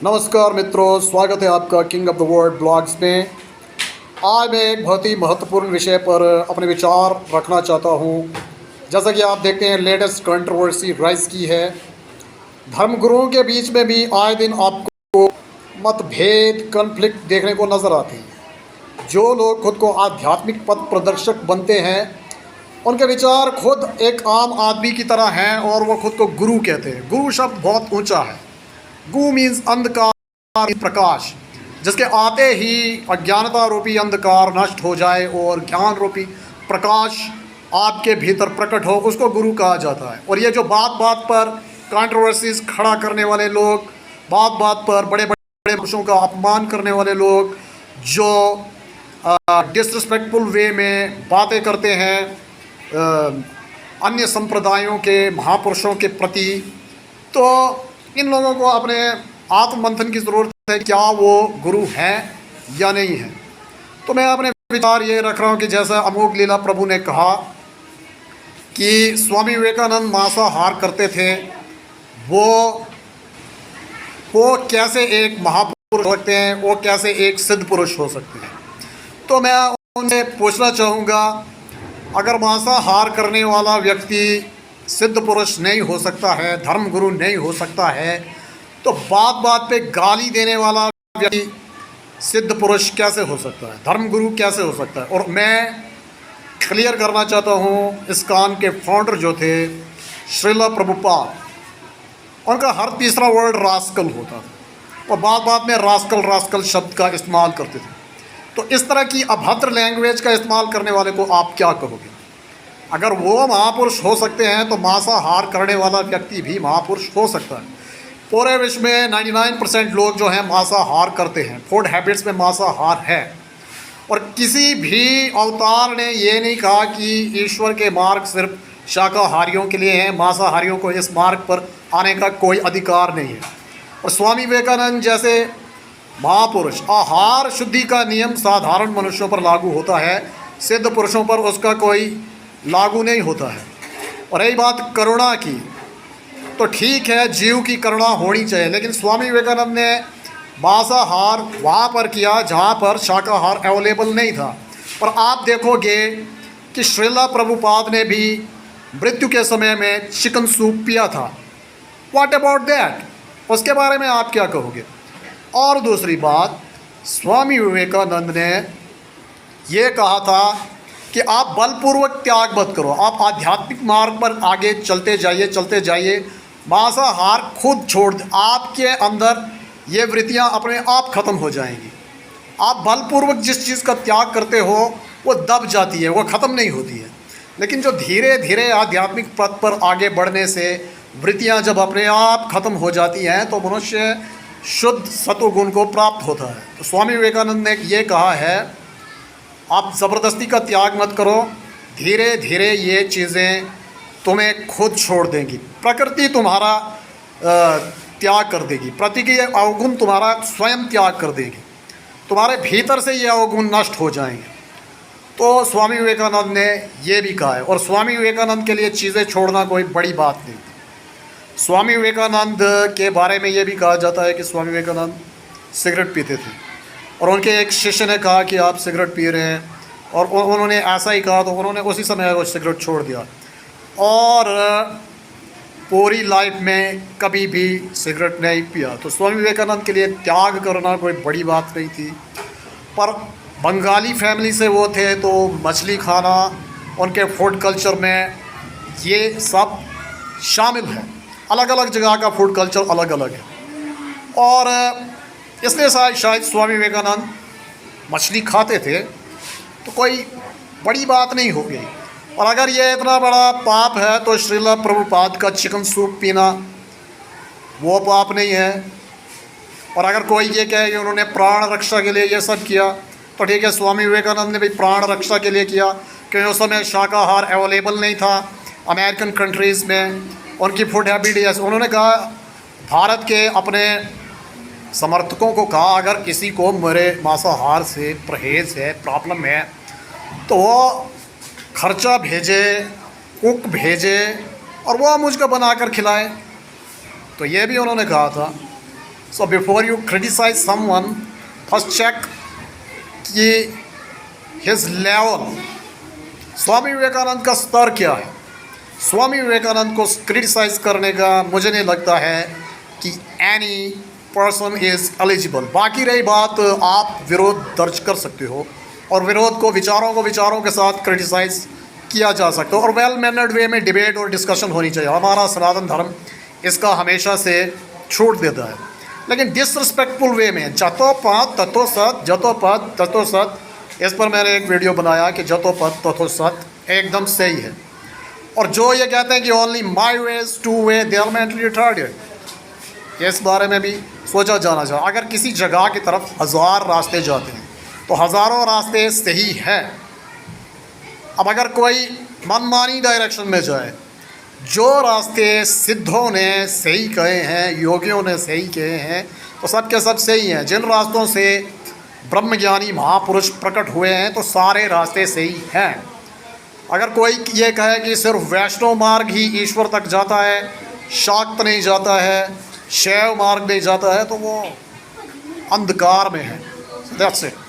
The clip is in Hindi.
नमस्कार मित्रों, स्वागत है आपका king of the world blogs में। आज मैं एक बहुत ही महत्वपूर्ण विषय पर अपने विचार रखना चाहता हूं। जैसा कि आप देखते हैं, लेटेस्ट कंट्रोवर्सी राइज की है। धर्मगुरुओं के बीच में भी आए दिन आपको मतभेद, कन्फ्लिक्ट देखने को नज़र आते हैं। जो लोग खुद को आध्यात्मिक पथ प्रदर्शक बनते हैं, उनके विचार खुद एक आम आदमी की तरह हैं और वो खुद को गुरु कहते हैं। गुरु शब्द बहुत ऊंचा है। गु मीन्स अंधकार, प्रकाश, जिसके आते ही अज्ञानता रूपी अंधकार नष्ट हो जाए और ज्ञान रूपी प्रकाश आपके भीतर प्रकट हो, उसको गुरु कहा जाता है। और ये जो बात बात पर कंट्रोवर्सीज खड़ा करने वाले लोग, बात बात पर बड़े बड़े पुरुषों का अपमान करने वाले लोग, जो डिसरिस्पेक्टफुल वे में बातें करते हैं अन्य संप्रदायों के महापुरुषों के प्रति, तो इन लोगों को अपने आत्ममंथन की ज़रूरत है, क्या वो गुरु हैं या नहीं हैं। तो मैं अपने विचार ये रख रहा हूँ कि जैसा अमोघ लीला प्रभु ने कहा कि स्वामी विवेकानंद मांसाहार करते थे, वो कैसे एक महापुरुष हो सकते हैं, वो कैसे एक सिद्ध पुरुष हो सकते हैं। तो मैं उनसे पूछना चाहूँगा, अगर मांसाहार करने वाला व्यक्ति सिद्ध पुरुष नहीं हो सकता है, धर्मगुरु नहीं हो सकता है, तो बात बात पे गाली देने वाला व्यक्ति सिद्ध पुरुष कैसे हो सकता है, धर्मगुरु कैसे हो सकता है। और मैं क्लियर करना चाहता हूँ, इस्कॉन के फाउंडर जो थे श्रील प्रभुपाद, उनका हर तीसरा वर्ड रास्कल होता था और बात बात में रास्कल रास्कल शब्द का इस्तेमाल करते थे। तो इस तरह की अभद्र लैंग्वेज का इस्तेमाल करने वाले को आप क्या कहोगे? अगर वो महापुरुष हो सकते हैं तो मांसाहार करने वाला व्यक्ति भी महापुरुष हो सकता है। पूरे विश्व में 99% लोग जो हैं मांसाहार करते हैं, फूड हैबिट्स में मांसाहार है। और किसी भी अवतार ने ये नहीं कहा कि ईश्वर के मार्ग सिर्फ शाकाहारियों के लिए हैं, मांसाहारियों को इस मार्ग पर आने का कोई अधिकार नहीं है। और स्वामी विवेकानंद जैसे महापुरुष, आहार शुद्धि का नियम साधारण मनुष्यों पर लागू होता है, सिद्ध पुरुषों पर उसका कोई लागू नहीं होता है। और रही बात करुणा की, तो ठीक है, जीव की करुणा होनी चाहिए, लेकिन स्वामी विवेकानंद ने मांसाहार वहाँ पर किया जहाँ पर शाकाहार अवेलेबल नहीं था। पर आप देखोगे कि श्रीला प्रभुपाद ने भी मृत्यु के समय में चिकन सूप पिया था। What about that? उसके बारे में आप क्या कहोगे? और दूसरी बात, स्वामी विवेकानंद ने ये कहा था कि आप बलपूर्वक त्याग मत करो, आप आध्यात्मिक मार्ग पर आगे चलते जाइए, मांसाहार खुद छोड़ दें, आपके अंदर ये वृत्तियां अपने आप ख़त्म हो जाएंगी। आप बलपूर्वक जिस चीज़ का त्याग करते हो वो दब जाती है, वो ख़त्म नहीं होती है। लेकिन जो धीरे धीरे आध्यात्मिक पथ पर आगे बढ़ने से वृत्तियां जब अपने आप ख़त्म हो जाती हैं तो मनुष्य शुद्ध सत्वगुण को प्राप्त होता है। तो स्वामी विवेकानंद ने ये कहा है, आप ज़बरदस्ती का त्याग मत करो, धीरे धीरे ये चीज़ें तुम्हें खुद छोड़ देंगी। प्रकृति तुम्हारा त्याग कर देगी, प्रकृति के अवगुण तुम्हारा स्वयं त्याग कर देगी, तुम्हारे भीतर से ये अवगुण नष्ट हो जाएंगे। तो स्वामी विवेकानंद ने ये भी कहा है। और स्वामी विवेकानंद के लिए चीज़ें छोड़ना कोई बड़ी बात नहीं थी। स्वामी विवेकानंद के बारे में ये भी कहा जाता है कि स्वामी विवेकानंद सिगरेट पीते थे और उनके एक शिष्य ने कहा कि आप सिगरेट पी रहे हैं, और उन्होंने ऐसा ही कहा तो उन्होंने उसी समय वो सिगरेट छोड़ दिया और पूरी लाइफ में कभी भी सिगरेट नहीं पिया। तो स्वामी विवेकानंद के लिए त्याग करना कोई बड़ी बात नहीं थी। पर बंगाली फैमिली से वो थे तो मछली खाना उनके फूड कल्चर में ये सब शामिल है। अलग अलग जगह का फूड कल्चर अलग अलग है, और इसलिए शायद स्वामी विवेकानंद मछली खाते थे तो कोई बड़ी बात नहीं हो गई। और अगर ये इतना बड़ा पाप है तो श्रील प्रभुपाद का चिकन सूप पीना वो पाप नहीं है। और अगर कोई ये कहे कि उन्होंने प्राण रक्षा के लिए ये सब किया, तो ठीक है, स्वामी विवेकानंद ने भी प्राण रक्षा के लिए किया, क्योंकि उस समय शाकाहार अवेलेबल नहीं था अमेरिकन कंट्रीज़ में। उनकी फूड हैबिट ऐसे, उन्होंने कहा, भारत के अपने समर्थकों को कहा, अगर किसी को मेरे मांसाहार से परहेज़ है, प्रॉब्लम है, तो वो खर्चा भेजे, कुक भेजे और वो मुझको बनाकर खिलाए। तो ये भी उन्होंने कहा था। So before you criticize someone, first check कि his level, स्वामी विवेकानंद का स्तर क्या है। स्वामी विवेकानंद को क्रिटिसाइज करने का मुझे नहीं लगता है कि एनी पर्सन इज़ एलिजिबल। बाकी रही बात, आप विरोध दर्ज कर सकते हो और विरोध को विचारों के साथ क्रिटिसाइज किया जा सकता है और वेल मैनर्ड वे में डिबेट और डिस्कशन होनी चाहिए। हमारा सनातन धर्म इसका हमेशा से छूट देता है, लेकिन डिसरिस्पेक्टफुल वे में जतोपद ततो सत, जतोपद ततो सत, इस पर मैंने एक वीडियो बनाया कि जतोपद ततो सत एकदम सही है। और जो ये कहते हैं कि only my ways to way, they are mentally retarded. इस बारे में भी सोचा जाना चाहिए। अगर किसी जगह की तरफ 1000 रास्ते जाते हैं तो हज़ारों रास्ते सही हैं। अब अगर कोई मनमानी डायरेक्शन में जाए, जो रास्ते सिद्धों ने सही कहे हैं, योगियों ने सही कहे हैं, तो सब के सब सही हैं। जिन रास्तों से ब्रह्मज्ञानी महापुरुष प्रकट हुए हैं तो सारे रास्ते सही हैं। अगर कोई ये कहे कि सिर्फ वैष्णव मार्ग ही ईश्वर तक जाता है, शाक्त नहीं जाता है, शैव मार्ग नहीं जाता है, तो वो अंधकार में है। That's it.